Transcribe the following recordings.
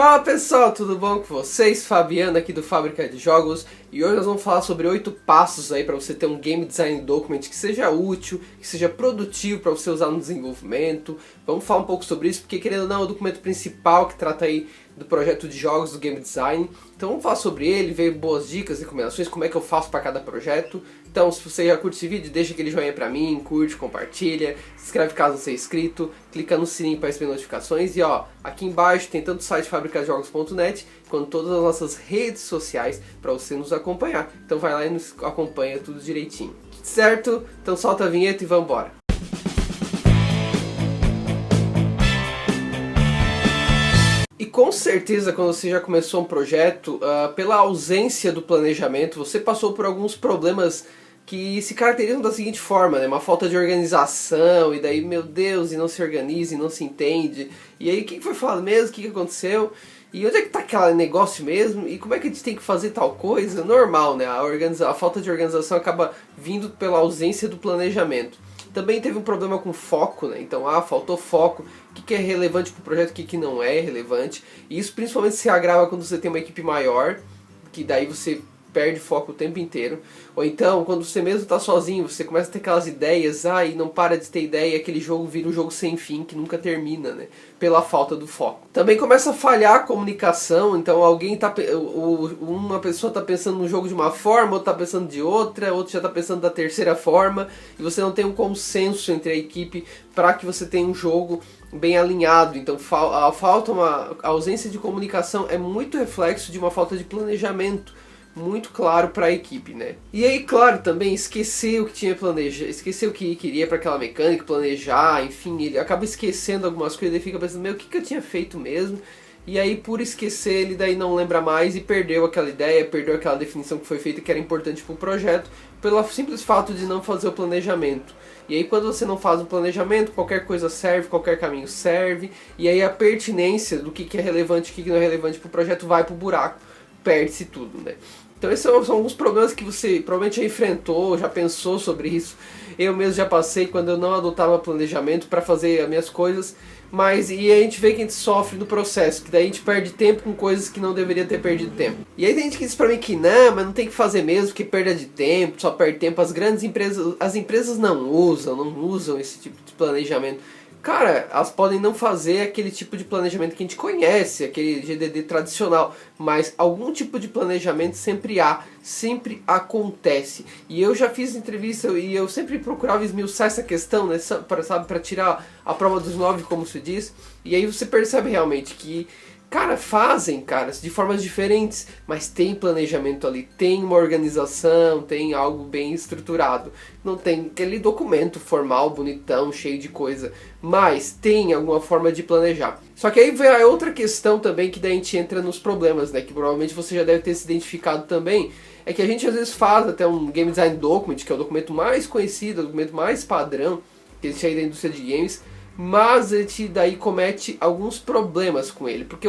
Fala pessoal, tudo bom com vocês? Fabiano aqui do Fábrica de Jogos e hoje nós vamos falar sobre 8 passos aí para você ter um Game Design Document que seja útil, que seja produtivo para você usar no desenvolvimento. Vamos falar um pouco sobre isso porque, querendo ou não, é o documento principal que trata aí do projeto de jogos do Game Design. Então vamos falar sobre ele, ver boas dicas, recomendações, como é que eu faço para cada projeto. Então se você já curte esse vídeo, deixa aquele joinha pra mim, curte, compartilha, se inscreve caso não seja inscrito, clica no sininho para receber notificações e ó, aqui embaixo tem tanto o site fabricasjogos.net quanto todas as nossas redes sociais para você nos acompanhar. Então vai lá e nos acompanha tudo direitinho. Certo? Então solta a vinheta e vamos embora. E com certeza quando você já começou um projeto, pela ausência do planejamento, você passou por alguns problemas que se caracterizam da seguinte forma, né? Uma falta de organização, e daí, meu Deus, e não se organiza, e não se entende. E aí, o que foi falado mesmo? O que aconteceu? E onde é que tá aquele negócio mesmo? E como é que a gente tem que fazer tal coisa? Normal, né? A falta de organização acaba vindo pela ausência do planejamento. Também teve um problema com foco, né? Então, faltou foco. O que é relevante para o projeto, o que não é relevante. E isso principalmente se agrava quando você tem uma equipe maior, que daí você perde foco o tempo inteiro. Ou então, quando você mesmo está sozinho, você começa a ter aquelas ideias, e não para de ter ideia, e aquele jogo vira um jogo sem fim, que nunca termina, né? Pela falta do foco. Também começa a falhar a comunicação, então uma pessoa está pensando no jogo de uma forma, outra está pensando de outra, outro já está pensando da terceira forma, e você não tem um consenso entre a equipe para que você tenha um jogo bem alinhado. Então a ausência de comunicação é muito reflexo de uma falta de planejamento muito claro para a equipe, né? E aí, claro, também esquecer o que tinha planejado, esquecer o que queria para aquela mecânica, planejar, enfim, ele acaba esquecendo algumas coisas e fica pensando, meu, o que eu tinha feito mesmo? E aí, por esquecer, ele daí não lembra mais e perdeu aquela ideia, perdeu aquela definição que foi feita que era importante para o projeto, pelo simples fato de não fazer o planejamento. E aí, quando você não faz o planejamento, qualquer coisa serve, qualquer caminho serve, e aí a pertinência do que é relevante e o que não é relevante para o projeto vai para o buraco, perde-se tudo, né? Então esses são alguns problemas que você provavelmente já enfrentou, já pensou sobre isso. Eu mesmo já passei quando eu não adotava planejamento para fazer as minhas coisas, e a gente vê que a gente sofre no processo, que daí a gente perde tempo com coisas que não deveria ter perdido tempo. E aí tem gente que diz pra mim que não, mas não tem que fazer mesmo, porque perda de tempo, só perde tempo. As empresas não usam esse tipo de planejamento. Cara, elas podem não fazer aquele tipo de planejamento que a gente conhece, aquele GDD tradicional, mas algum tipo de planejamento sempre sempre acontece. E eu já fiz entrevista e eu sempre procurava esmiuçar essa questão, né, para tirar a prova dos 9, como se diz, e aí você percebe realmente que fazem, de formas diferentes, mas tem planejamento ali, tem uma organização, tem algo bem estruturado. Não tem aquele documento formal, bonitão, cheio de coisa, mas tem alguma forma de planejar. Só que aí vem a outra questão também, que daí a gente entra nos problemas, né, que provavelmente você já deve ter se identificado também, é que a gente às vezes faz até um Game Design Document, que é o documento mais conhecido, o documento mais padrão que existe aí da indústria de games, mas a gente daí comete alguns problemas com ele, porque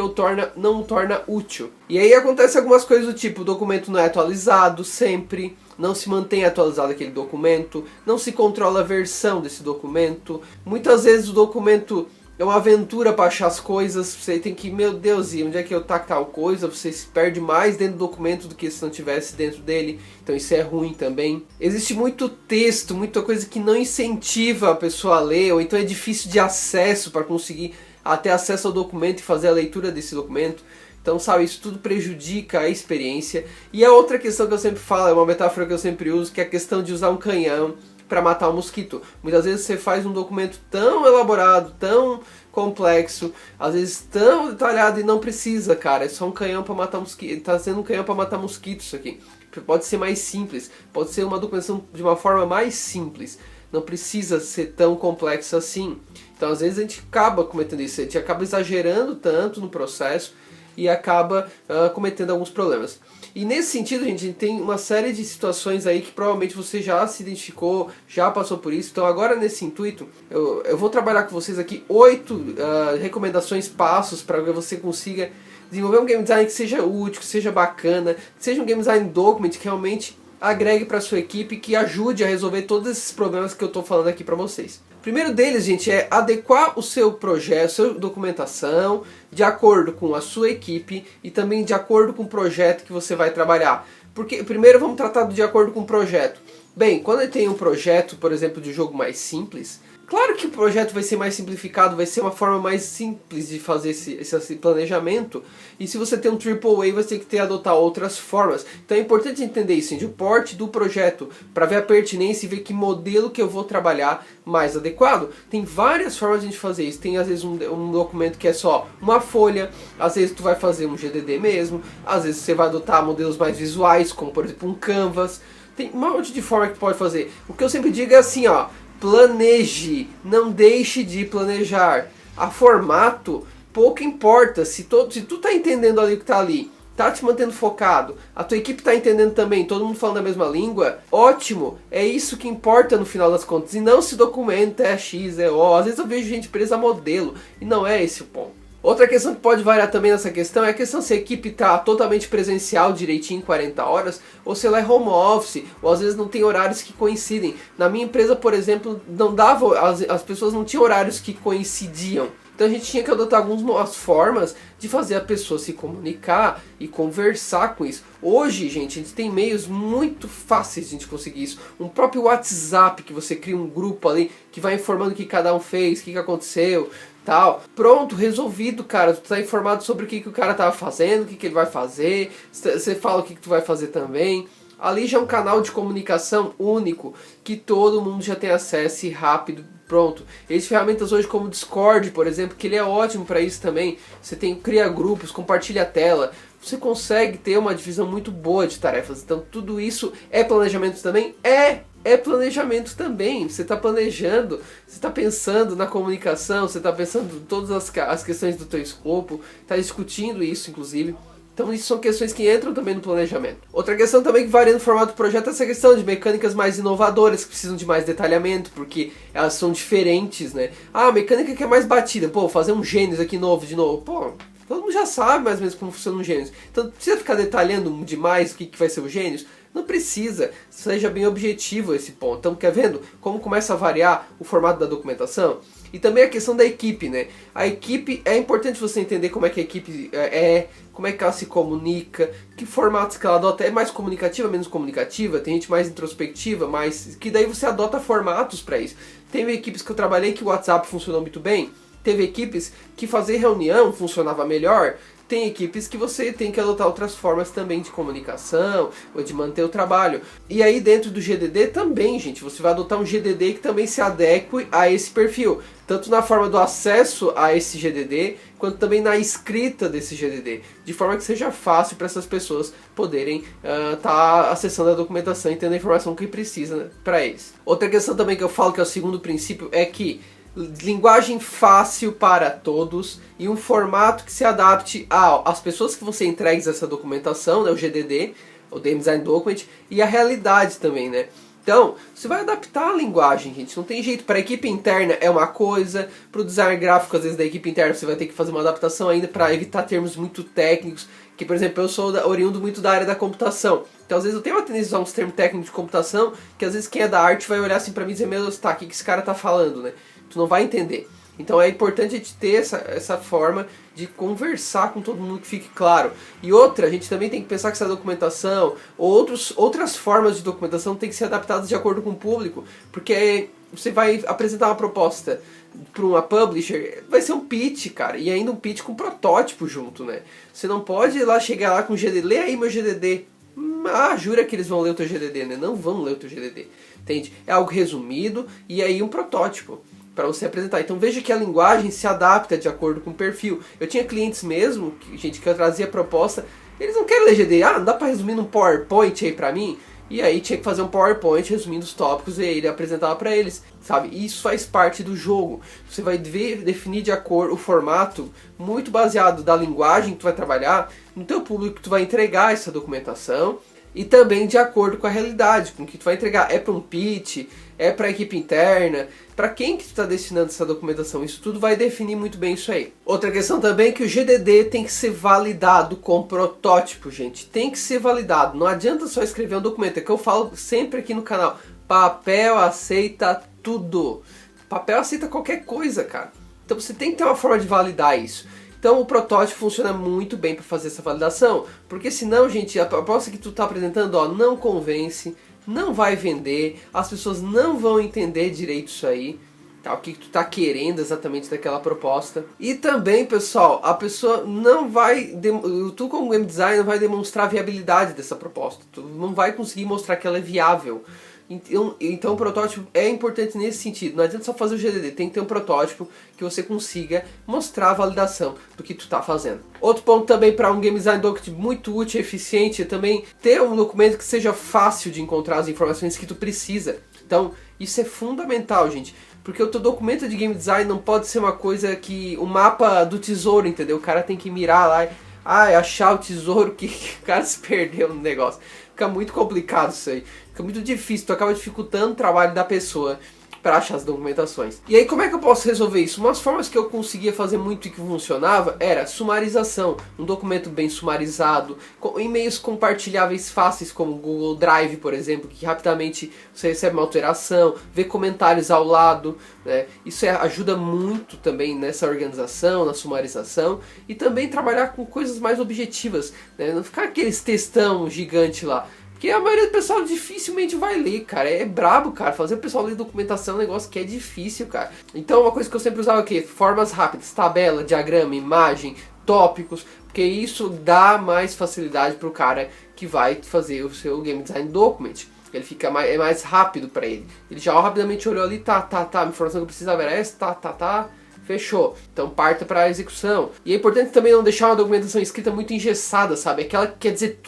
não o torna útil. E aí acontece algumas coisas do tipo, o documento não é atualizado sempre, não se mantém atualizado aquele documento, não se controla a versão desse documento, muitas vezes o documento é uma aventura para achar as coisas, você tem que, meu Deus, e onde é que eu tá tal coisa? Você se perde mais dentro do documento do que se não tivesse dentro dele, então isso é ruim também. Existe muito texto, muita coisa que não incentiva a pessoa a ler, ou então é difícil de acesso para conseguir ter acesso ao documento e fazer a leitura desse documento. Então, isso tudo prejudica a experiência. E a outra questão que eu sempre falo, é uma metáfora que eu sempre uso, que é a questão de usar um canhão para matar um mosquito. Muitas vezes você faz um documento tão elaborado, tão complexo, às vezes tão detalhado e não precisa, é só um canhão para matar mosquito. Tá sendo um canhão para matar mosquitos isso aqui. Pode ser mais simples, pode ser uma documentação de uma forma mais simples. Não precisa ser tão complexo assim. Então às vezes a gente acaba cometendo isso, a gente acaba exagerando tanto no processo e acaba cometendo alguns problemas. E nesse sentido, gente, a gente tem uma série de situações aí que provavelmente você já se identificou, já passou por isso. Então agora nesse intuito, eu vou trabalhar com vocês aqui 8 recomendações, passos para que você consiga desenvolver um game design que seja útil, que seja bacana, que seja um game design document que realmente agregue para sua equipe, que ajude a resolver todos esses problemas que eu estou falando aqui para vocês. O primeiro deles, gente, é adequar o seu projeto, sua documentação, de acordo com a sua equipe e também de acordo com o projeto que você vai trabalhar. Porque primeiro vamos tratar de acordo com o projeto. Bem, quando eu tenho um projeto, por exemplo, de jogo mais simples, claro que o projeto vai ser mais simplificado, vai ser uma forma mais simples de fazer esse planejamento. E se você tem um AAA, você tem que adotar outras formas. Então é importante entender isso, gente, o porte do projeto, para ver a pertinência e ver que modelo que eu vou trabalhar mais adequado. Tem várias formas de a gente fazer isso. Tem às vezes um documento que é só uma folha, às vezes tu vai fazer um GDD mesmo, às vezes você vai adotar modelos mais visuais, como por exemplo um Canvas. Tem um monte de forma que tu pode fazer. O que eu sempre digo é assim, ó, planeje, não deixe de planejar. A formato, pouco importa, se tu tá entendendo ali o que tá ali, tá te mantendo focado, a tua equipe tá entendendo também, todo mundo falando a mesma língua, ótimo, é isso que importa no final das contas, e não se documenta, é X, é O, às vezes eu vejo gente presa a modelo, e não é esse o ponto. Outra questão que pode variar também nessa questão é a questão se a equipe está totalmente presencial, direitinho, 40 horas, ou se ela é home office, ou às vezes não tem horários que coincidem. Na minha empresa, por exemplo, não dava, as pessoas não tinham horários que coincidiam. Então a gente tinha que adotar algumas formas de fazer a pessoa se comunicar e conversar com isso. Hoje, gente, a gente tem meios muito fáceis de a gente conseguir isso. Um próprio WhatsApp, que você cria um grupo ali, que vai informando o que cada um fez, o que aconteceu, tal. Pronto, resolvido, cara. Tu tá informado sobre o que o cara tava fazendo, o que ele vai fazer. Você fala o que tu vai fazer também. Ali já é um canal de comunicação único, que todo mundo já tem acesso e rápido, pronto. Existem ferramentas hoje como o Discord, por exemplo, que ele é ótimo para isso também. Você cria grupos, compartilha a tela. Você consegue ter uma divisão muito boa de tarefas. Então tudo isso é planejamento também? É planejamento também. Você está planejando, você está pensando na comunicação, você está pensando em todas as questões do teu escopo, está discutindo isso, inclusive. Então isso são questões que entram também no planejamento. Outra questão também que varia no formato do projeto é essa questão de mecânicas mais inovadoras, que precisam de mais detalhamento, porque elas são diferentes, né? Ah, a mecânica que é mais batida, pô, fazer um Gênesis aqui novo, de novo, pô, todo mundo já sabe mais ou menos como funciona um Gênesis. Então precisa ficar detalhando demais o que vai ser o Gênesis? Não precisa, seja bem objetivo esse ponto. Então, quer vendo como começa a variar o formato da documentação? E também a questão da equipe, né? A equipe, é importante você entender como é que a equipe como é que ela se comunica, que formatos que ela adota, é mais comunicativa, menos comunicativa, tem gente mais introspectiva, que daí você adota formatos para isso. Teve equipes que eu trabalhei que o WhatsApp funcionou muito bem, teve equipes que fazer reunião funcionava melhor, tem equipes que você tem que adotar outras formas também de comunicação, ou de manter o trabalho. E aí dentro do GDD também, gente, você vai adotar um GDD que também se adeque a esse perfil. Tanto na forma do acesso a esse GDD, quanto também na escrita desse GDD. De forma que seja fácil para essas pessoas poderem estar acessando a documentação e tendo a informação que precisa para eles. Outra questão também que eu falo que é o segundo princípio é que linguagem fácil para todos e um formato que se adapte às pessoas que vão ser entregues essa documentação, né, o GDD, o Game Design Document, e a realidade também, né? Então, você vai adaptar a linguagem, gente, não tem jeito. Para a equipe interna é uma coisa, para o design gráfico, às vezes, da equipe interna, você vai ter que fazer uma adaptação ainda para evitar termos muito técnicos, que, por exemplo, eu sou oriundo muito da área da computação. Então, às vezes, eu tenho uma tendência a usar uns termos técnicos de computação, que às vezes quem é da arte vai olhar assim para mim e dizer, meu Deus, tá, o que esse cara tá falando, né? Tu não vai entender. Então é importante a gente ter essa forma de conversar com todo mundo que fique claro. E outra, a gente também tem que pensar que essa documentação, outras formas de documentação tem que ser adaptadas de acordo com o público, porque você vai apresentar uma proposta para uma publisher, vai ser um pitch, cara, e ainda um pitch com protótipo junto, né? Você não pode ir lá chegar lá com o GDD, lê aí meu GDD. Jura que eles vão ler o teu GDD, né? Não vão ler o teu GDD, entende? É algo resumido e aí um protótipo para você apresentar. Então veja que a linguagem se adapta de acordo com o perfil. Eu tinha clientes mesmo, gente, que eu trazia proposta, eles não querem ler GDD, não dá para resumir num PowerPoint aí para mim? E aí tinha que fazer um PowerPoint resumindo os tópicos e aí ele apresentava para eles, sabe? E isso faz parte do jogo. Você vai definir de acordo o formato muito baseado da linguagem que tu vai trabalhar, no teu público que tu vai entregar essa documentação e também de acordo com a realidade, com o que tu vai entregar. É para um pitch, é para a equipe interna, para quem que tu está destinando essa documentação. Isso tudo vai definir muito bem isso aí. Outra questão também é que o GDD tem que ser validado com protótipo, gente. Tem que ser validado. Não adianta só escrever um documento. É que eu falo sempre aqui no canal. Papel aceita tudo. papel aceita qualquer coisa, cara. Então você tem que ter uma forma de validar isso. Então o protótipo funciona muito bem para fazer essa validação, porque senão, gente, a proposta que tu tá apresentando, ó, não convence, não vai vender, as pessoas não vão entender direito isso aí, tá? O que tu tá querendo exatamente daquela proposta. E também, pessoal, a pessoa não vai, tu como game designer não vai demonstrar a viabilidade dessa proposta, tu não vai conseguir mostrar que ela é viável. Então o protótipo é importante nesse sentido. Não adianta só fazer o GDD, tem que ter um protótipo que você consiga mostrar a validação do que tu está fazendo. Outro ponto também para um game design document muito útil e eficiente é também ter um documento que seja fácil de encontrar as informações que tu precisa. Então isso é fundamental, gente. Porque o teu documento de game design não pode ser uma coisa que... o mapa do tesouro, entendeu? O cara tem que mirar lá e achar o tesouro que o cara se perdeu no negócio. Fica muito complicado isso aí. Fica muito difícil, tu acaba dificultando o trabalho da pessoa para achar as documentações. E aí como é que eu posso resolver isso? Umas formas que eu conseguia fazer muito e que funcionava era sumarização, um documento bem sumarizado, com e-mails compartilháveis fáceis como o Google Drive, por exemplo, que rapidamente você recebe uma alteração, vê comentários ao lado, né? Isso ajuda muito também nessa organização, na sumarização, e também trabalhar com coisas mais objetivas, né? Não ficar aqueles textão gigante lá. Porque a maioria do pessoal dificilmente vai ler, cara. É brabo, cara. Fazer o pessoal ler documentação é um negócio que é difícil, cara. Então uma coisa que eu sempre usava aqui, formas rápidas, tabela, diagrama, imagem, tópicos, porque isso dá mais facilidade pro cara que vai fazer o seu game design document. Ele fica é mais rápido pra ele. Ele já rapidamente olhou ali, tá, a informação que eu precisava era essa, tá. Fechou. Então parta para a execução. E é importante também não deixar uma documentação escrita muito engessada, sabe? Aquela que quer dizer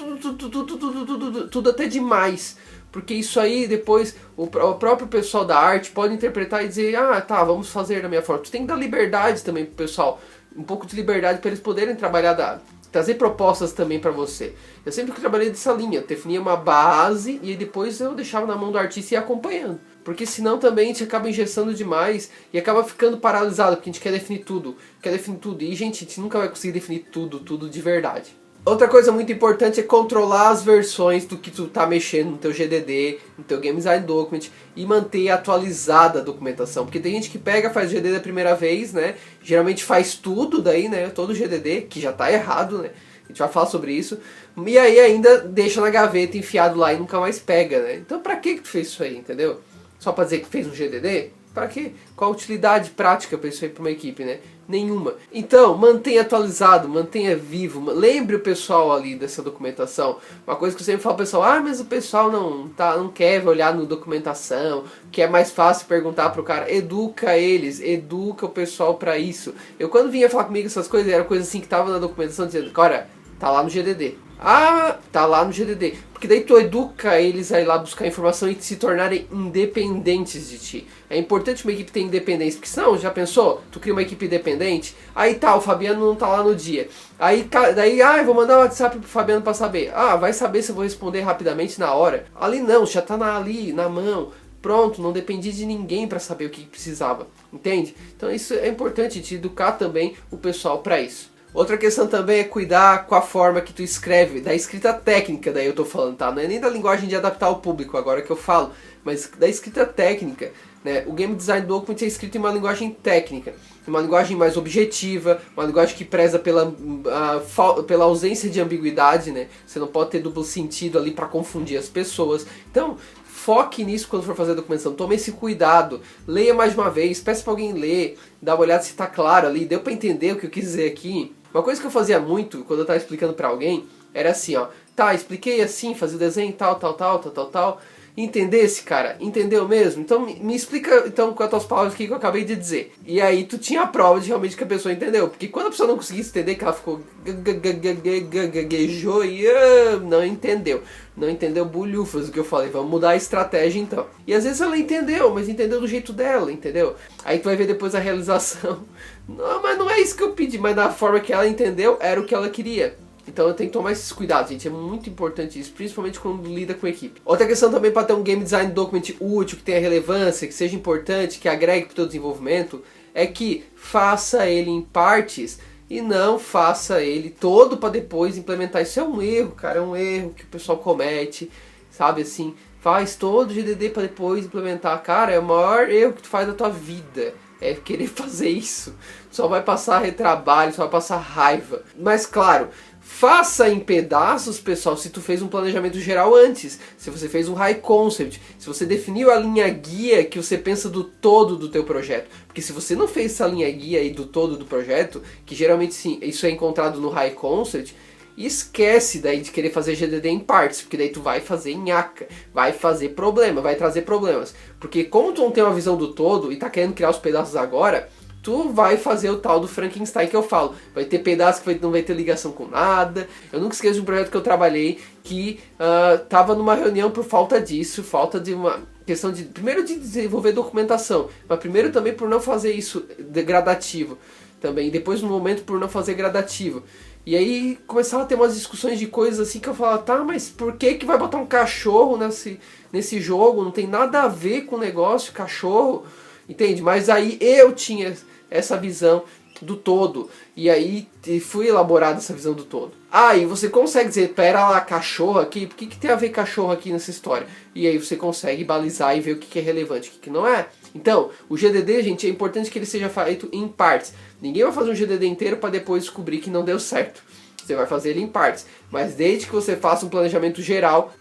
tudo até demais. Porque isso aí depois o próprio pessoal da arte pode interpretar e dizer, ah, tá, vamos fazer da minha forma. Tu tem que dar liberdade também pro pessoal. Um pouco de liberdade para eles poderem trabalhar trazer propostas também para você. Eu sempre trabalhei dessa linha, eu definia uma base e depois eu deixava na mão do artista e ia acompanhando. Porque senão também a gente acaba engessando demais e acaba ficando paralisado, porque a gente quer definir tudo. E, gente, a gente nunca vai conseguir definir tudo de verdade. Outra coisa muito importante é controlar as versões do que tu tá mexendo no teu GDD, no teu Game Design Document e manter atualizada a documentação. Porque tem gente que pega, faz o GDD a primeira vez, né? Geralmente faz tudo daí, né? Todo o GDD, que já tá errado, né? A gente vai falar sobre isso. E aí ainda deixa na gaveta enfiado lá e nunca mais pega, né? Então pra que tu fez isso aí, entendeu? Só pra dizer que fez um GDD? Pra quê? Qual a utilidade prática pra isso aí pra uma equipe, né? Nenhuma. Então, mantenha atualizado, mantenha vivo, lembre o pessoal ali dessa documentação. Uma coisa que eu sempre falo pro pessoal, mas o pessoal não quer olhar no documentação, que é mais fácil perguntar pro cara. Educa eles, educa o pessoal pra isso. Eu quando vinha falar comigo essas coisas, era coisa assim que tava na documentação dizendo, cara, tá lá no GDD. Ah, tá lá no GDD. Porque daí tu educa eles a ir lá buscar informação e se tornarem independentes de ti. É importante uma equipe ter independência, porque senão, já pensou? Tu cria uma equipe independente, aí tá, o Fabiano não tá lá no dia. Aí, daí, eu vou mandar um WhatsApp pro Fabiano pra saber. Vai saber se eu vou responder rapidamente na hora. Ali não, já tá ali, na mão. Pronto, não dependia de ninguém para saber o que precisava, entende? Então isso é importante, te educar também o pessoal para isso. Outra questão também é cuidar com a forma que tu escreve, da escrita técnica, daí eu tô falando, tá? Não é nem da linguagem de adaptar ao público, agora que eu falo, mas da escrita técnica, né? O Game Design Document é escrito em uma linguagem técnica, uma linguagem mais objetiva, uma linguagem que preza pela ausência de ambiguidade, né? Você não pode ter duplo sentido ali para confundir as pessoas. Então, foque nisso quando for fazer a documentação, tome esse cuidado, leia mais de uma vez, peça para alguém ler, dá uma olhada se está claro ali, deu para entender o que eu quis dizer aqui. Uma coisa que eu fazia muito quando eu estava explicando para alguém era assim, ó, tá, expliquei assim, fazia o desenho tal, entendesse, cara? Entendeu mesmo? Então me explica então com as tuas palavras o que eu acabei de dizer. E aí tu tinha a prova de realmente que a pessoa entendeu. Porque quando a pessoa não conseguisse entender, que ela ficou gaguejou e não entendeu. Não entendeu bulhufas o que eu falei. Vamos mudar a estratégia então. E às vezes ela entendeu, mas entendeu do jeito dela, entendeu? Aí tu vai ver depois a realização. Não, mas não é isso que eu pedi, mas da forma que ela entendeu, era o que ela queria. Então eu tenho que tomar esses cuidados, gente, é muito importante isso, principalmente quando lida com a equipe. Outra questão também para ter um Game Design Document útil, que tenha relevância, que seja importante, que agregue para o teu desenvolvimento, é que faça ele em partes e não faça ele todo para depois implementar. Isso é um erro, cara, é um erro que o pessoal comete, sabe assim. faz todo o GDD para depois implementar. Cara, é o maior erro que tu faz da tua vida. É querer fazer isso. Só vai passar retrabalho, só vai passar raiva. Mas claro, faça em pedaços, pessoal, se tu fez um planejamento geral antes. Se você fez um high concept. Se você definiu a linha guia que você pensa do todo do teu projeto. Porque se você não fez essa linha guia aí do todo do projeto, que geralmente sim, isso é encontrado no high concept, esquece daí de querer fazer GDD em partes, porque daí tu vai fazer nhaca, vai fazer problema, vai trazer problemas. Porque como tu não tem uma visão do todo e tá querendo criar os pedaços agora, tu vai fazer o tal do Frankenstein que eu falo. Vai ter pedaço que não vai ter ligação com nada. Eu nunca esqueço de um projeto que eu trabalhei que tava numa reunião por falta disso, falta de uma questão de, primeiro de desenvolver documentação, mas primeiro também por não fazer isso gradativo também, depois no momento por não fazer gradativo. E aí começava a ter umas discussões de coisas assim que eu falava, tá, mas por que vai botar um cachorro nesse jogo? Não tem nada a ver com o negócio, cachorro, entende? Mas aí eu tinha essa visão do todo, e aí fui elaborada essa visão do todo. Aí você consegue dizer, pera lá, cachorro aqui, por que tem a ver cachorro aqui nessa história? E aí você consegue balizar e ver o que é relevante e o que não é. Então, o GDD, gente, é importante que ele seja feito em partes. Ninguém vai fazer um GDD inteiro para depois descobrir que não deu certo. Você vai fazer ele em partes. Mas desde que você faça um planejamento geral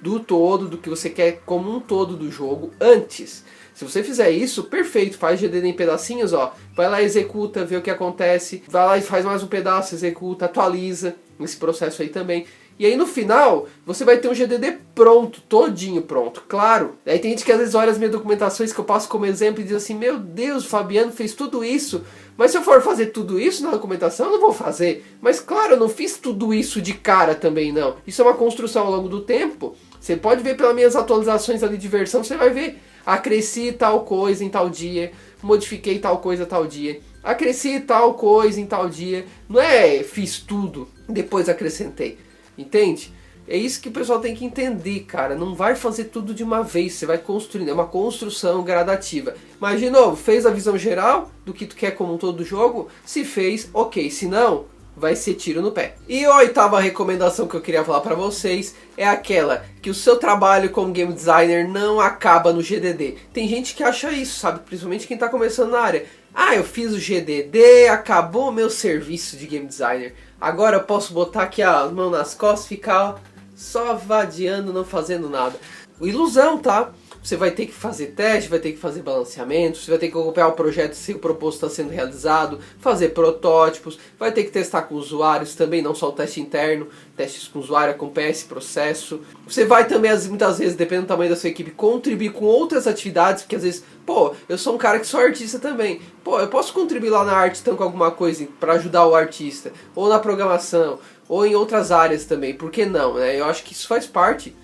do todo, do que você quer como um todo do jogo, antes. Se você fizer isso, perfeito, faz GDD em pedacinhos, ó. Vai lá, executa, vê o que acontece. Vai lá e faz mais um pedaço, executa, atualiza nesse processo aí também. E aí no final, você vai ter um GDD pronto, todinho pronto, claro. Aí tem gente que às vezes olha as minhas documentações que eu passo como exemplo e diz assim, meu Deus, o Fabiano fez tudo isso, mas se eu for fazer tudo isso na documentação, eu não vou fazer. Mas claro, eu não fiz tudo isso de cara também não. Isso é uma construção ao longo do tempo. Você pode ver pelas minhas atualizações ali de versão, você vai ver, acresci tal coisa em tal dia, modifiquei tal coisa tal dia, acresci tal coisa em tal dia. Não é fiz tudo, depois acrescentei. Entende? É isso que o pessoal tem que entender, cara. Não vai fazer tudo de uma vez, você vai construindo, é uma construção gradativa. Mas de novo, fez a visão geral do que tu quer como um todo do jogo? Se fez, ok. Se não, vai ser tiro no pé. E a oitava recomendação que eu queria falar pra vocês é aquela que o seu trabalho como game designer não acaba no GDD. Tem gente que acha isso, sabe? Principalmente quem tá começando na área. Ah, eu fiz o GDD, acabou o meu serviço de game designer. Agora eu posso botar aqui a mão nas costas e ficar só vadiando, não fazendo nada. Ilusão, tá? Você vai ter que fazer teste, vai ter que fazer balanceamento, você vai ter que acompanhar o projeto se o proposto está sendo realizado, fazer protótipos, vai ter que testar com usuários também, não só o teste interno, testes com usuário, acompanhar esse processo. Você vai também, muitas vezes, dependendo do tamanho da sua equipe, contribuir com outras atividades, porque às vezes, pô, eu sou um cara que sou artista também, pô, eu posso contribuir lá na arte então com alguma coisa para ajudar o artista, ou na programação, ou em outras áreas também, por que não, né? Eu acho que isso faz parte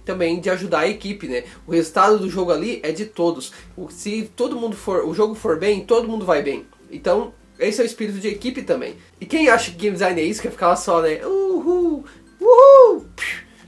também de ajudar a equipe, né? O resultado do jogo ali é de todos. Se todo mundo o jogo for bem, todo mundo vai bem. Então, esse é o espírito de equipe também. E quem acha que game design é isso, quer ficar lá só, né? Uhul, uhul,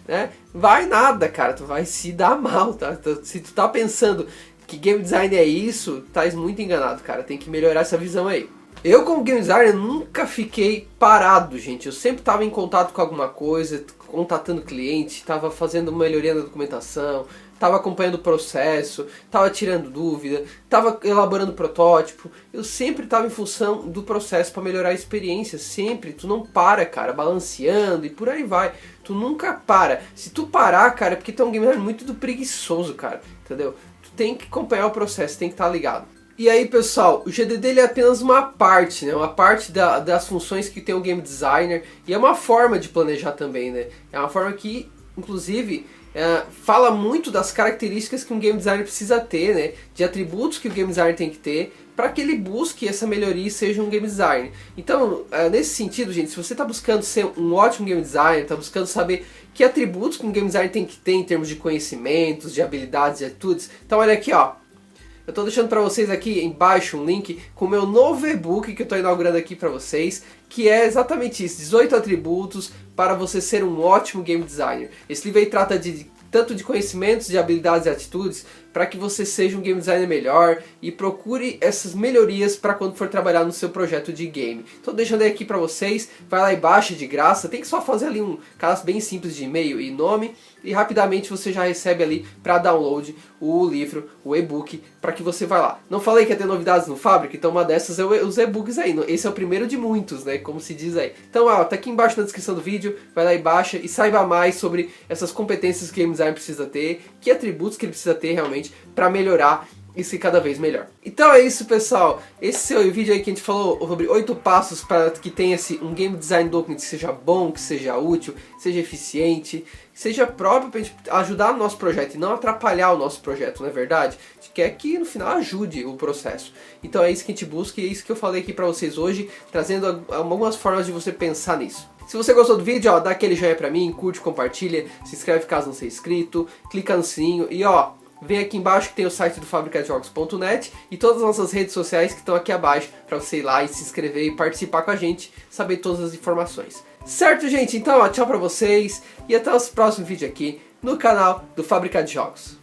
né? Vai nada, cara, tu vai se dar mal, tá? Se tu tá pensando que game design é isso, tá muito enganado, cara. Tem que melhorar essa visão aí. Eu como game designer nunca fiquei parado, gente. Eu sempre estava em contato com alguma coisa, contatando cliente, estava fazendo melhoria na documentação, estava acompanhando o processo, estava tirando dúvida, estava elaborando protótipo. Eu sempre estava em função do processo para melhorar a experiência, sempre. Tu não para, cara, balanceando e por aí vai. Tu nunca para. Se tu parar, cara, é porque tu é um game designer muito preguiçoso, cara, entendeu? Tu tem que acompanhar o processo, tem que estar ligado. E aí, pessoal, o GDD ele é apenas uma parte, né? Uma parte das funções que tem o game designer, e é uma forma de planejar também, né? É uma forma que, inclusive, fala muito das características que um game designer precisa ter, né? De atributos que o game designer tem que ter para que ele busque essa melhoria e seja um game designer. Então, nesse sentido, gente, se você está buscando ser um ótimo game designer, está buscando saber que atributos que um game designer tem que ter em termos de conhecimentos, de habilidades, de atitudes, então olha aqui, ó. Eu estou deixando para vocês aqui embaixo um link com o meu novo e-book que eu estou inaugurando aqui para vocês, que é exatamente isso, 18 atributos para você ser um ótimo game designer. Esse livro aí trata tanto de conhecimentos, de habilidades e atitudes, para que você seja um game designer melhor e procure essas melhorias para quando for trabalhar no seu projeto de game. Então deixando aqui para vocês, vai lá e baixa de graça, tem que só fazer ali um cadastro bem simples de e-mail e nome e rapidamente você já recebe ali para download o livro, o e-book, para que você vá lá. Não falei que ia ter novidades no Fábrica? Então uma dessas é os e-books aí, esse é o primeiro de muitos, né, como se diz aí. Então ó, tá aqui embaixo na descrição do vídeo, vai lá e baixa e saiba mais sobre essas competências que o game design precisa ter, que atributos que ele precisa ter realmente para melhorar e ser cada vez melhor. Então é isso, pessoal. Esse é o vídeo aí que a gente falou sobre 8 passos para que tenha um game design document que seja bom, que seja útil, que seja eficiente, que seja próprio para a gente ajudar no nosso projeto e não atrapalhar o nosso projeto, não é verdade? A gente quer que no final ajude o processo. Então é isso que a gente busca e é isso que eu falei aqui para vocês hoje, trazendo algumas formas de você pensar nisso. Se você gostou do vídeo, ó, dá aquele joinha pra mim, curte, compartilha, se inscreve caso não seja inscrito, clica no sininho e ó, vem aqui embaixo que tem o site do fabricadejogos.net e todas as nossas redes sociais que estão aqui abaixo para você ir lá e se inscrever e participar com a gente, saber todas as informações. Certo, gente? Então, ó, tchau pra vocês e até o próximo vídeo aqui no canal do Fábrica de Jogos.